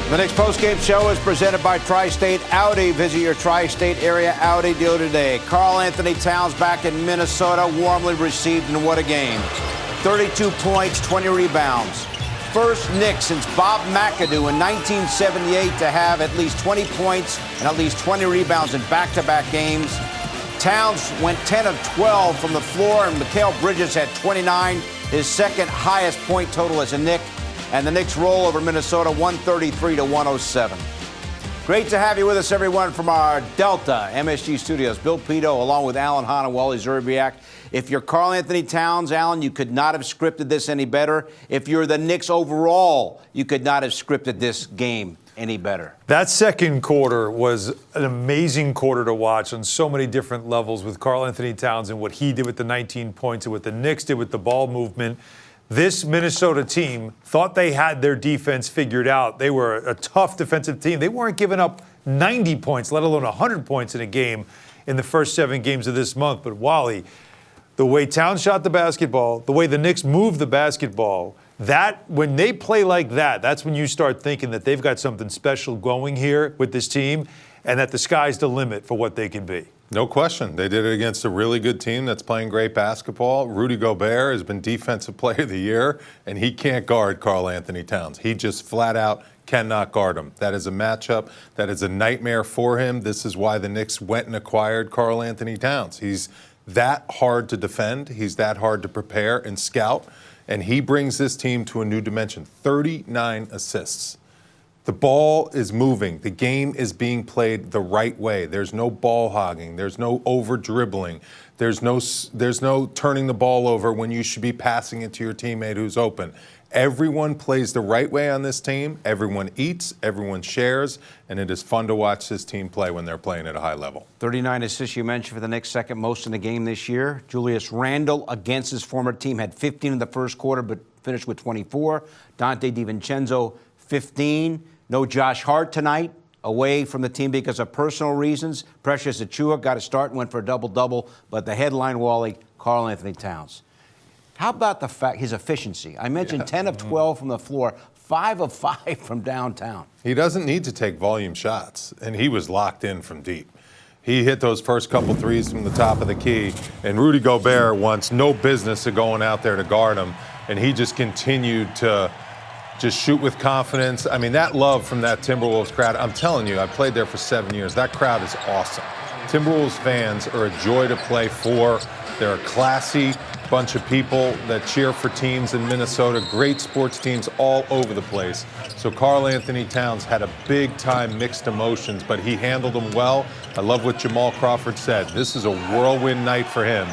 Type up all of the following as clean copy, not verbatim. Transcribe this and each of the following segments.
The Knicks postgame show is presented by Tri-State Audi. Visit your Tri-State area Audi dealer today. Karl Anthony Towns back in Minnesota, warmly received, and what a game. 32 points, 20 rebounds. First Knicks since Bob McAdoo in 1978 to have at least 20 points and at least 20 rebounds in back-to-back games. Towns went 10 of 12 from the floor, and Mikal Bridges had 29, his second highest point total as a Knick. And the Knicks roll over Minnesota 133-107. Great to have you with us, everyone, from our Delta MSG studios. Bill Pidto, along with Hahn and Wally Szczerbiak. If you're Karl Anthony Towns, Alan, you could not have scripted this any better. If you're the Knicks overall, you could not have scripted this game any better. That second quarter was an amazing quarter to watch on so many different levels with Karl Anthony Towns and what he did with the 19 points and what the Knicks did with the ball movement. This Minnesota team thought they had their defense figured out. They were a tough defensive team. They weren't giving up 90 points, let alone 100 points in a game in the first 7 games of this month. But Wally, the way Towns shot the basketball, the way the Knicks moved the basketball, that when they play like that, that's when you start thinking that they've got something special going here with this team and that the sky's the limit for what they can be. No question. They did it against a really good team that's playing great basketball. Rudy Gobert has been Defensive Player of the Year, and he can't guard Karl Anthony Towns. He just flat out cannot guard him. That is a matchup. That is a nightmare for him. This is why the Knicks went and acquired Karl Anthony Towns. He's that hard to defend. He's that hard to prepare and scout, and he brings this team to a new dimension. 39 assists. The ball is moving. The game is being played the right way. There's no ball hogging. There's no over dribbling. There's no turning the ball over when you should be passing it to your teammate who's open. Everyone plays the right way on this team. Everyone eats. Everyone shares. And it is fun to watch this team play when they're playing at a high level. 39 assists you mentioned for the Knicks, second most in the game this year. Julius Randle against his former team had 15 in the first quarter but finished with 24. Dante DiVincenzo, 15. No Josh Hart tonight, away from the team because of personal reasons. Precious Achiuwa got a start and went for a double-double, but the headline, Wally, Karl Anthony Towns. How about the fact, his efficiency? I mentioned 10 of 12 from the floor, 5 of 5 from downtown. He doesn't need to take volume shots, and he was locked in from deep. He hit those first couple threes from the top of the key, and Rudy Gobert wants no business of going out there to guard him, and he just continued to just shoot with confidence. I mean, that love from that Timberwolves crowd, I'm telling you, I played there for 7 years. That crowd is awesome. Timberwolves fans are a joy to play for. They're a classy bunch of people that cheer for teams in Minnesota, great sports teams all over the place. So Karl Anthony Towns had a big-time mixed emotions, but he handled them well. I love what Jamal Crawford said. This is a whirlwind night for him,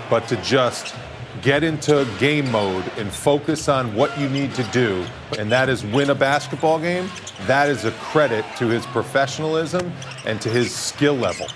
but to just get into game mode and focus on what you need to do, and that is win a basketball game. That is a credit to his professionalism and to his skill level.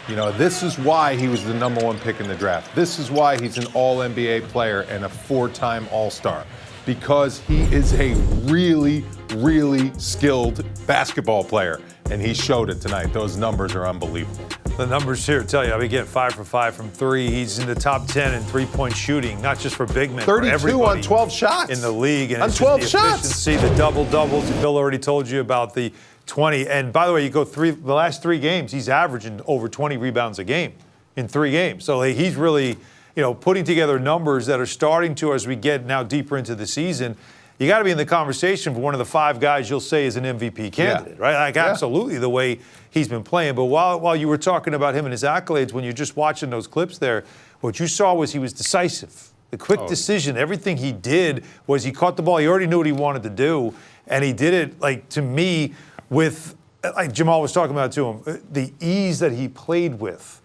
You know, this is why he was the #1 pick in the draft. This is why he's an All-NBA player and a 4-time All-Star, because he is a really, really skilled basketball player, and he showed it tonight. Those numbers are unbelievable. The numbers here tell you, I mean, again, 5 for 5 from 3. He's in the top 10 in three-point shooting, not just for big men, 32 on 12 shots in the league. And on it's 12 just the shots. efficiency, the double-doubles. Bill already told you about the 20. And by the way, you go the last 3 games, he's averaging over 20 rebounds a game in 3 games. So he's really, putting together numbers that are starting to, as we get now deeper into the season, you got to be in the conversation for one of the 5 guys you'll say is an MVP candidate, right? Like, absolutely, the way he's been playing. But while you were talking about him and his accolades, when you're just watching those clips there, what you saw was he was decisive. The quick decision, everything he did was he caught the ball. He already knew what he wanted to do, and he did it, like, to me, with, like Jamal was talking about to him, the ease that he played with.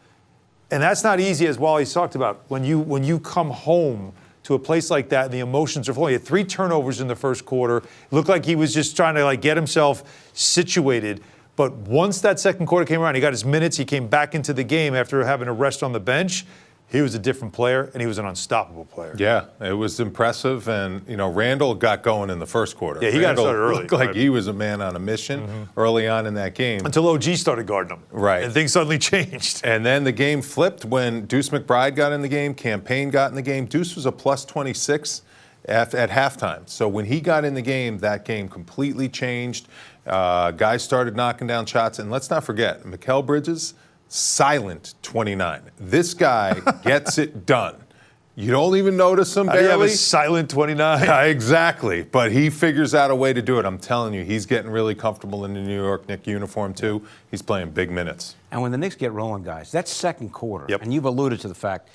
And that's not easy, as Wally's talked about. When you come home to a place like that, and the emotions are flowing. He had 3 turnovers in the first quarter. It looked like he was just trying to get himself situated. But once that second quarter came around, he got his minutes. He came back into the game after having a rest on the bench. He was a different player, and he was an unstoppable player. Yeah, it was impressive. And, Randall got going in the first quarter. Yeah, he got started early. Looked like he was a man on a mission early on in that game. Until OG started guarding him. Right. And things suddenly changed. And then the game flipped when Deuce McBride got in the game, Campaign got in the game. Deuce was a plus 26. at halftime. So when he got in the game, that game completely changed. Guys started knocking down shots. And let's not forget, Mikal Bridges, silent 29. This guy gets it done. You don't even notice him barely. How do you have a silent 29? Exactly. But he figures out a way to do it. I'm telling you, he's getting really comfortable in the New York Knicks uniform, too. He's playing big minutes. And when the Knicks get rolling, guys, that's second quarter. Yep. And you've alluded to the fact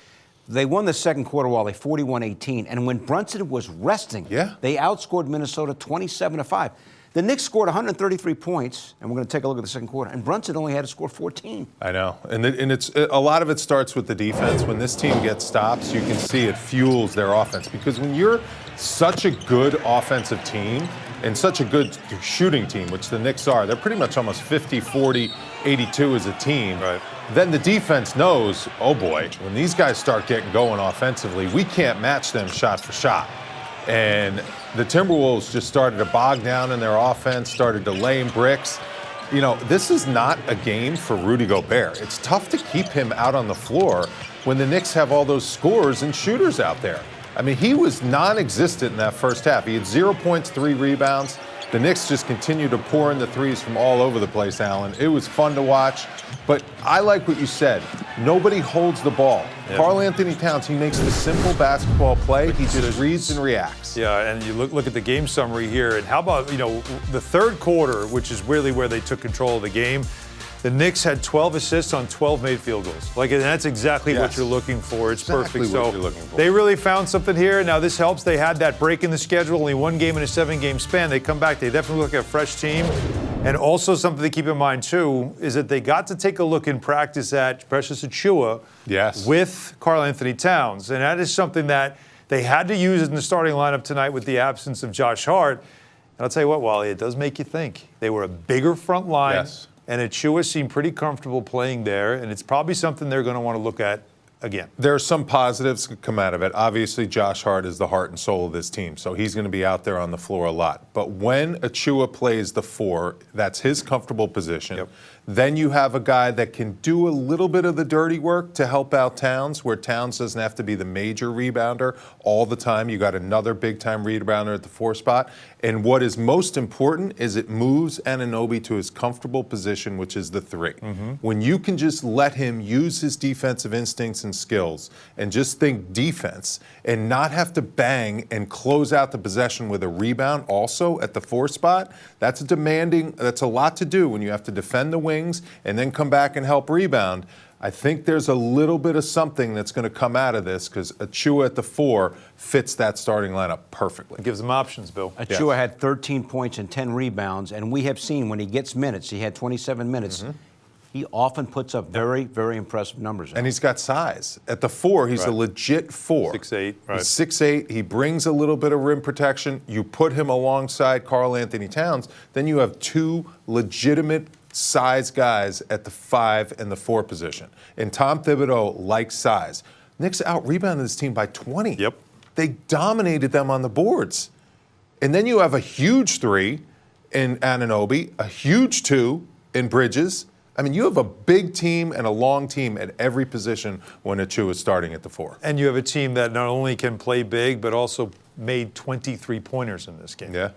they won the second quarter, Wally, 41-18. And when Brunson was resting, they outscored Minnesota 27-5. The Knicks scored 133 points, and we're going to take a look at the second quarter. And Brunson only had to score 14. I know, and it's a lot of it starts with the defense. When this team gets stops, you can see it fuels their offense. Because when you're such a good offensive team and such a good shooting team, which the Knicks are, they're pretty much almost 50, 40, 82 as a team. Right. Then the defense knows, oh boy, when these guys start getting going offensively, we can't match them shot for shot. And the Timberwolves just started to bog down in their offense, started to lay in bricks. You know, this is not a game for Rudy Gobert. It's tough to keep him out on the floor when the Knicks have all those scorers and shooters out there. I mean, he was non-existent in that first half. He had 0 points, 3 rebounds. The Knicks just continued to pour in the threes from all over the place, Allen. It was fun to watch. But I like what you said. Nobody holds the ball. Yeah. Karl Anthony Towns, he makes the simple basketball play. He just reads and reacts. Yeah, and you look at the game summary here. And how about, the third quarter, which is really where they took control of the game. The Knicks had 12 assists on 12 made field goals. And that's exactly what you're looking for. It's exactly perfect. What so you're looking for. They really found something here. Now this helps. They had that break in the schedule, only one game in a 7-game span. They come back. They definitely look like a fresh team. And also something to keep in mind too is that they got to take a look in practice at Precious Achiuwa with Karl Anthony Towns, and that is something that they had to use in the starting lineup tonight with the absence of Josh Hart. And I'll tell you what, Wally, it does make you think. They were a bigger front line. Yes. And Achiuwa seemed pretty comfortable playing there, and it's probably something they're going to want to look at again. There are some positives that come out of it. Obviously, Josh Hart is the heart and soul of this team, so he's going to be out there on the floor a lot. But when Achiuwa plays the 4, that's his comfortable position. Yep. Then you have a guy that can do a little bit of the dirty work to help out Towns, where Towns doesn't have to be the major rebounder all the time. You got another big-time rebounder at the 4 spot. And what is most important is it moves Anunoby to his comfortable position, which is the 3. When you can just let him use his defensive instincts and skills and just think defense and not have to bang and close out the possession with a rebound also at the 4 spot, that's a lot to do when you have to defend the wings and then come back and help rebound. I think there's a little bit of something that's going to come out of this because Achiuwa at the 4 fits that starting lineup perfectly. It gives them options, Bill. Achiuwa had 13 points and 10 rebounds, and we have seen when he gets minutes, he had 27 minutes, he often puts up very, very impressive numbers. And he's got size. At the 4, he's a legit 4. 6'8", right. He's 6'8". He brings a little bit of rim protection. You put him alongside Karl Anthony Towns, then you have 2 legitimate size guys at the 5 and the 4 position. And Tom Thibodeau likes size. Knicks out-rebounded this team by 20. Yep. They dominated them on the boards. And then you have a huge 3 in Anunoby, a huge 2 in Bridges. I mean, you have a big team and a long team at every position when Achiuwa is starting at the 4. And you have a team that not only can play big, but also made 23 pointers in this game. Yeah.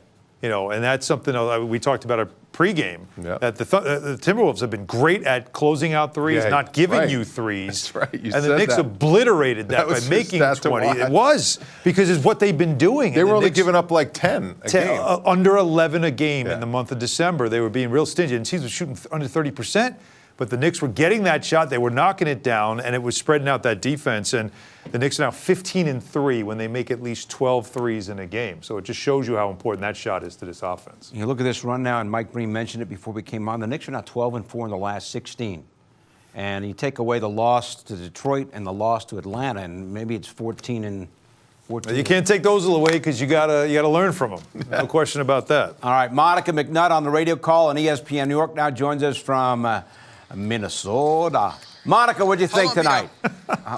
And that's something we talked about pregame. Yeah. That the Timberwolves have been great at closing out threes, not giving you threes. That's right. You and the said Knicks that. obliterated that by making 20. It was because it's what they've been doing. They were only Knicks, giving up like 10 a game. Under 11 a game in the month of December. They were being real stingy. And teams were shooting under 30%. But the Knicks were getting that shot. They were knocking it down, and it was spreading out that defense. And the Knicks are now 15-3 when they make at least 12 threes in a game. So it just shows you how important that shot is to this offense. You look at this run now, and Mike Breen mentioned it before we came on. The Knicks are now 12-4 in the last 16. And you take away the loss to Detroit and the loss to Atlanta, and maybe it's 14-14. You can't take those away because you gotta learn from them. No question about that. All right, Monica McNutt on the radio call on ESPN New York now joins us from Minnesota. Monica, what'd you think tonight?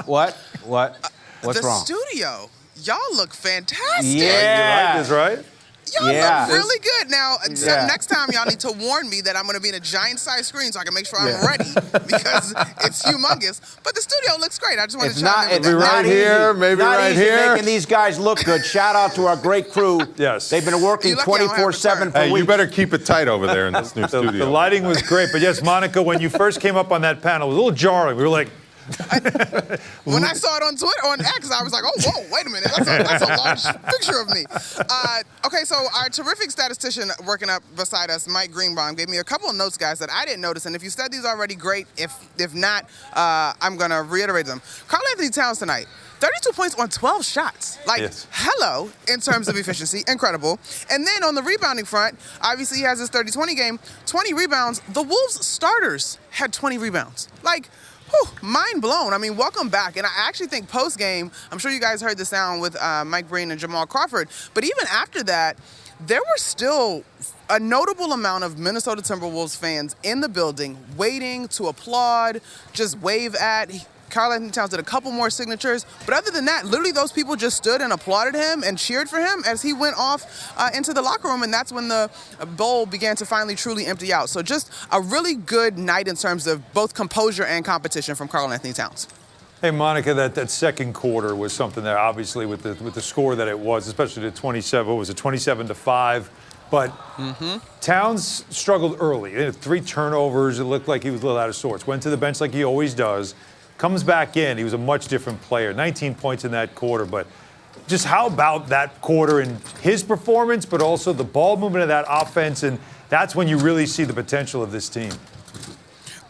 What? What's the wrong? Studio. Y'all look fantastic. Yeah. You like this, right? Y'all look really good. Now, next time y'all need to warn me that I'm going to be in a giant-sized screen so I can make sure I'm ready because it's humongous. But the studio looks great. I just want to chime in with that. Right here, maybe right here. Making these guys look good. Shout out to our great crew. Yes. They've been working 24/7 for Hey, weeks. you better keep it tight over there in this new studio. The lighting was great. But yes, Monica, when you first came up on that panel, it was a little jarring. We were like, when I saw it on Twitter, on X, I was like, oh, whoa, wait a minute. That's a large picture of me. Okay, so our terrific statistician working up beside us, Mike Greenbaum, gave me a couple of notes, guys, that I didn't notice. And if you said these already, great. If not, I'm going to reiterate them. Karl Anthony Towns tonight. 32 points on 12 shots. Hello, in terms of efficiency. Incredible. And then on the rebounding front, obviously he has his 30-20 game, 20 rebounds. The Wolves starters had 20 rebounds. Mind blown. I mean, welcome back. And I actually think post-game, I'm sure you guys heard the sound with Mike Breen and Jamal Crawford, but even after that, there were still a notable amount of Minnesota Timberwolves fans in the building waiting to applaud, just wave at. Karl Anthony Towns did a couple more signatures, but other than that, literally those people just stood and applauded him and cheered for him as he went off into the locker room, and that's when the bowl began to finally truly empty out. So just a really good night in terms of both composure and competition from Karl Anthony Towns. hey, Monica, that second quarter was something that obviously with the score that it was, especially the 27, what was it, 27-5. But Towns struggled early. He had 3 turnovers. It looked like he was a little out of sorts. Went to the bench like he always does. Comes back in. He was a much different player. 19 points in that quarter. But just how about that quarter and his performance, but also the ball movement of that offense? And that's when you really see the potential of this team.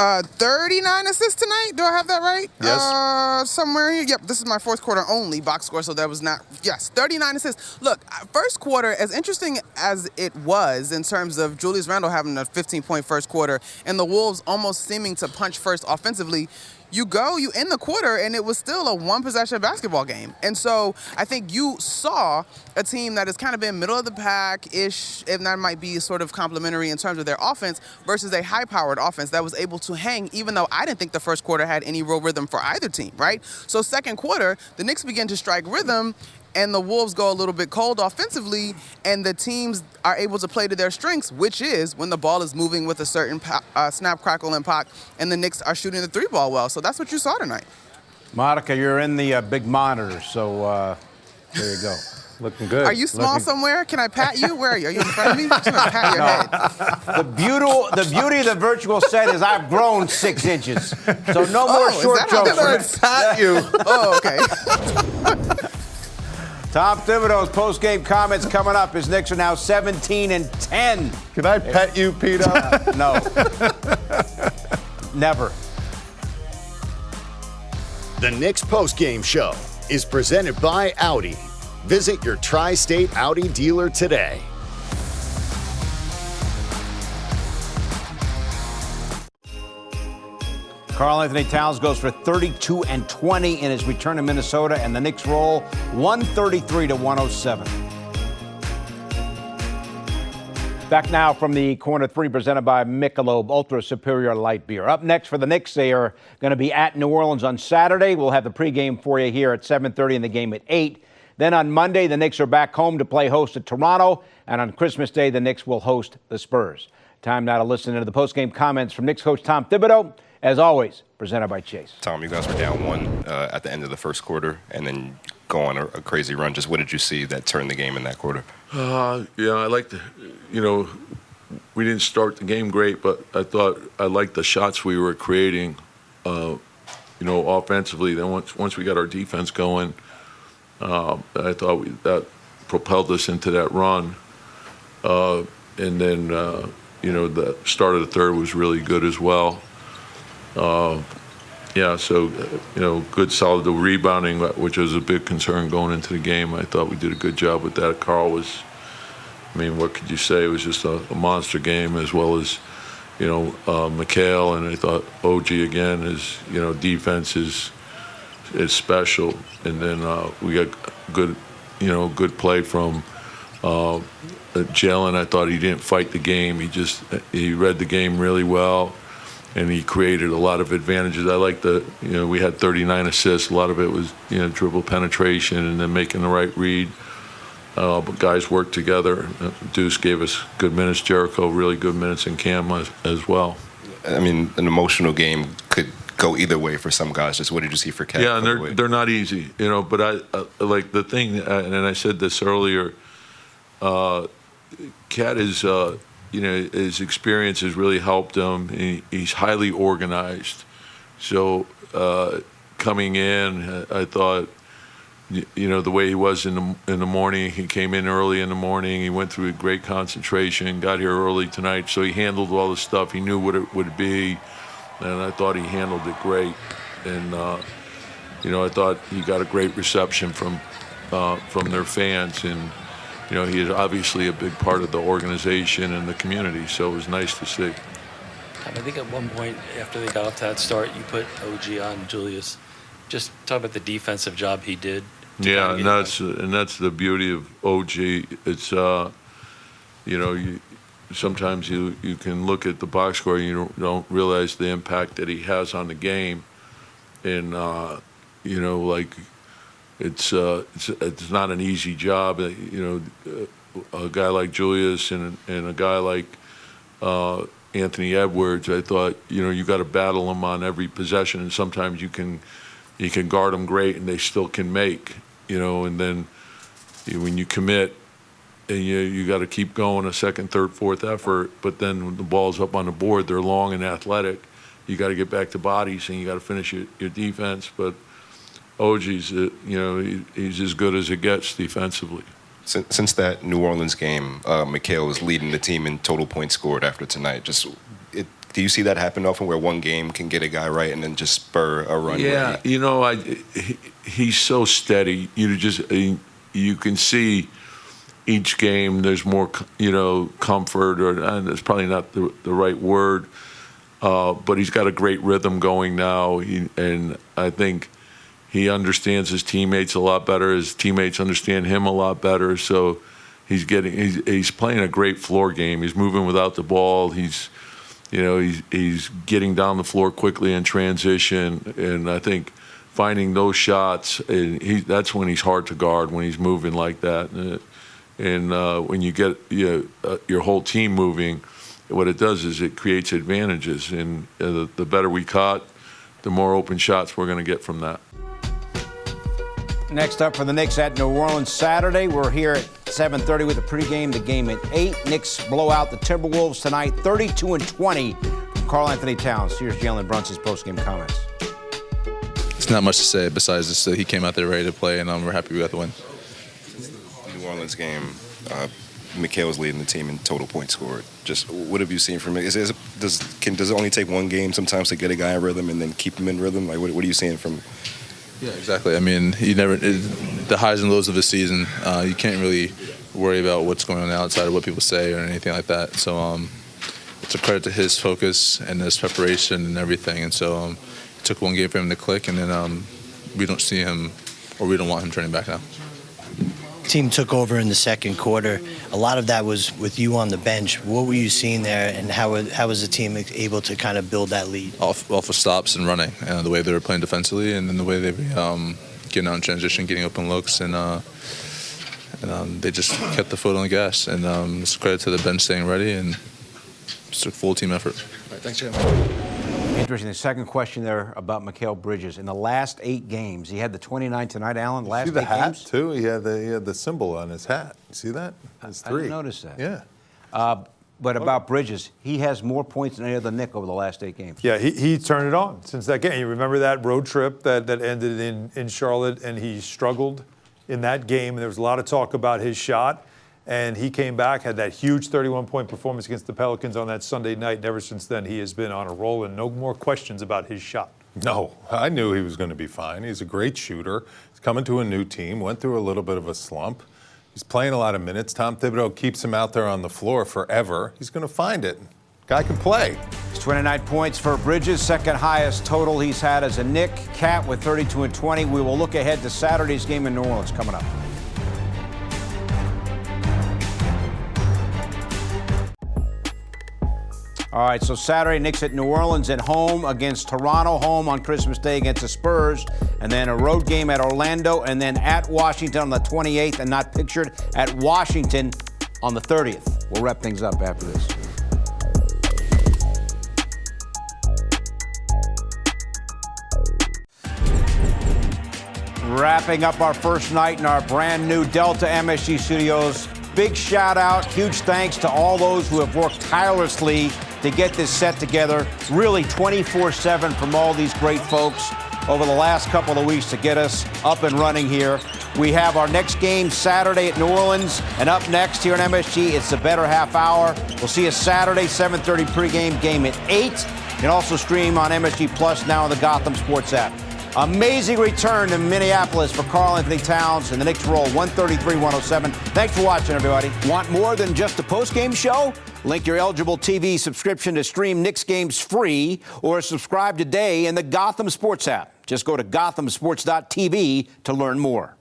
39 assists tonight. Do I have that right? Yes. Somewhere here. Yep, this is my fourth quarter only box score, so that was not. Yes, 39 assists. Look, first quarter, as interesting as it was in terms of Julius Randle having a 15-point first quarter and the Wolves almost seeming to punch first offensively, you end the quarter, and it was still a one-possession basketball game. And so I think you saw a team that has kind of been middle of the pack-ish, if that might be sort of complimentary in terms of their offense, versus a high-powered offense that was able to hang, even though I didn't think the first quarter had any real rhythm for either team, right? So second quarter, the Knicks begin to strike rhythm, and the Wolves go a little bit cold offensively, and the teams are able to play to their strengths, which is when the ball is moving with a certain snap, crackle, and pop, and the Knicks are shooting the 3-ball well. So that's what you saw tonight. Monica, you're in the big monitor, so there you go. Looking good. Are you small somewhere? Can I pat you? Where are you? Are you in front of me? I'm gonna pat your head. The beauty of the virtual set is I've grown 6 inches. So no more short jokes. I'm gonna pat you. Oh, okay. Tom Thibodeau's post-game comments coming up. His Knicks are now 17-10. Can I pet you, Pidto? No. Never. The Knicks post-game show is presented by Audi. Visit your Tri-State Audi dealer today. Karl Anthony Towns goes for 32 and 20 in his return to Minnesota, and the Knicks roll 133-107. Back now from the corner 3, presented by Michelob Ultra Superior Light Beer. Up next for the Knicks, they are going to be at New Orleans on Saturday. We'll have the pregame for you here at 7:30 and the game at 8. Then on Monday, the Knicks are back home to play host to Toronto, and on Christmas Day, the Knicks will host the Spurs. Time now to listen to the postgame comments from Knicks coach Tom Thibodeau. As always, presented by Chase. Tom, you guys were down 1 at the end of the first quarter and then go on a crazy run. Just what did you see that turned the game in that quarter? I like the, we didn't start the game great, but I liked the shots we were creating, offensively. Then once we got our defense going, I thought that propelled us into that run. And then, the start of the third was really good as well. Good solid rebounding, which was a big concern going into the game. I thought we did a good job with that. Karl was, what could you say? It was just a monster game, as well as, Mikhail, and I thought OG again is, defense is special. And then we got good play from Jalen. I thought he didn't fight the game. He read the game really well. And he created a lot of advantages. I like we had 39 assists. A lot of it was, dribble penetration and then making the right read. but guys worked together. Deuce gave us good minutes. Jericho really good minutes, and Cam as well. I mean, an emotional game could go either way for some guys. Just what did you see for Cat? Yeah, and they're not easy, But I like the thing, and I said this earlier. Cat is, his experience has really helped him. He's highly organized. So coming in, I thought, the way he was in the morning, he came in early in the morning. He went through a great concentration, got here early tonight, so he handled all the stuff. He knew what it would be, and I thought he handled it great. And I thought he got a great reception from their fans, and he is obviously a big part of the organization and the community. So it was nice to see. I think at one point after they got off to that start, you put OG on Julius. Just talk about the defensive job he did. Yeah, and that's the beauty of OG. It's sometimes you can look at the box score and you don't realize the impact that he has on the game, and it's not an easy job. A guy like Julius and a guy like Anthony Edwards, I thought you got to battle them on every possession, and sometimes you can guard them great and they still can make. And then when you commit, and you got to keep going a second, third, fourth effort. But then when the ball's up on the board, they're long and athletic. You got to get back to bodies and you got to finish your defense. But OG's, he's as good as it gets defensively. Since that New Orleans game, Mikal was leading the team in total points scored after tonight. Do you see that happen often, where one game can get a guy right and then just spur a run? Yeah, he's so steady. You can see each game there's more, comfort, and that's probably not the right word, but he's got a great rhythm going now, and I think he understands his teammates a lot better. His teammates understand him a lot better, so he's playing a great floor game. He's moving without the ball. He's getting down the floor quickly in transition, and I think finding those shots, and that's when he's hard to guard, when he's moving like that. And when you get your whole team moving, what it does is it creates advantages, and the better we caught, the more open shots we're going to get from that. Next up for the Knicks at New Orleans Saturday. We're here at 7:30 with the pregame. The game at 8. Knicks blow out the Timberwolves tonight, 32-20 from Karl Anthony Towns. Here's Jalen Brunson's postgame comments. It's not much to say besides just that he came out there ready to play, and we're happy we got the win. New Orleans game, Mikal was leading the team in total points scored. Just what have you seen from him? Does it only take one game sometimes to get a guy in rhythm and then keep him in rhythm? Like what are you seeing from? Yeah, exactly. I mean, the highs and lows of the season, you can't really worry about what's going on outside of what people say or anything like that. So it's a credit to his focus and his preparation and everything. And so it took one game for him to click, and then we don't see him, or we don't want him turning back now. Team took over in the second quarter. A lot of that was with you on the bench. What were you seeing there, and how was the team able to kind of build that lead? Off of stops and running, the way they were playing defensively, and then the way they were getting out in transition, getting open looks, and they just kept the foot on the gas. And it's a credit to the bench staying ready, and just a full team effort. All right, thanks, Jim. Interesting. The second question there about Mikal Bridges. In the last 8 games, he had the 29 tonight, Alan. Last see the 8 hat games? too? He had the symbol on his hat. You see that? That's 3. I didn't notice that. Yeah. But about Bridges, he has more points than any other Knick over the last 8 games. Yeah, he turned it on since that game. You remember that road trip that ended in Charlotte, and he struggled in that game. And there was a lot of talk about his shot. And he came back, had that huge 31-point performance against the Pelicans on that Sunday night. And ever since then, he has been on a roll, and no more questions about his shot. No, I knew he was going to be fine. He's a great shooter. He's coming to a new team, went through a little bit of a slump. He's playing a lot of minutes. Tom Thibodeau keeps him out there on the floor forever. He's going to find it. Guy can play. It's 29 points for Bridges, second highest total he's had as a Knick. Cat with 32 and 20. We will look ahead to Saturday's game in New Orleans coming up. All All right, so Saturday, Knicks at New Orleans at home against Toronto, home on Christmas Day against the Spurs, and then a road game at Orlando, and then at Washington on the 28th, and not pictured at Washington on the 30th. We'll wrap things up after this. Wrapping up our first night in our brand new Delta MSG studios. Big shout out, huge thanks to all those who have worked tirelessly to get this set together, really 24/7 from all these great folks over the last couple of weeks to get us up and running here. We have our next game Saturday at New Orleans, and up next here on MSG, it's the better half hour. We'll see you Saturday, 7:30 pregame, game at 8. You can also stream on MSG Plus now on the Gotham Sports app. Amazing return to Minneapolis for Karl Anthony Towns, and the Knicks roll 133-107. Thanks for watching, everybody. Want more than just a post-game show? Link your eligible TV subscription to stream Knicks games free, or subscribe today in the Gotham Sports app. Just go to gothamsports.tv to learn more.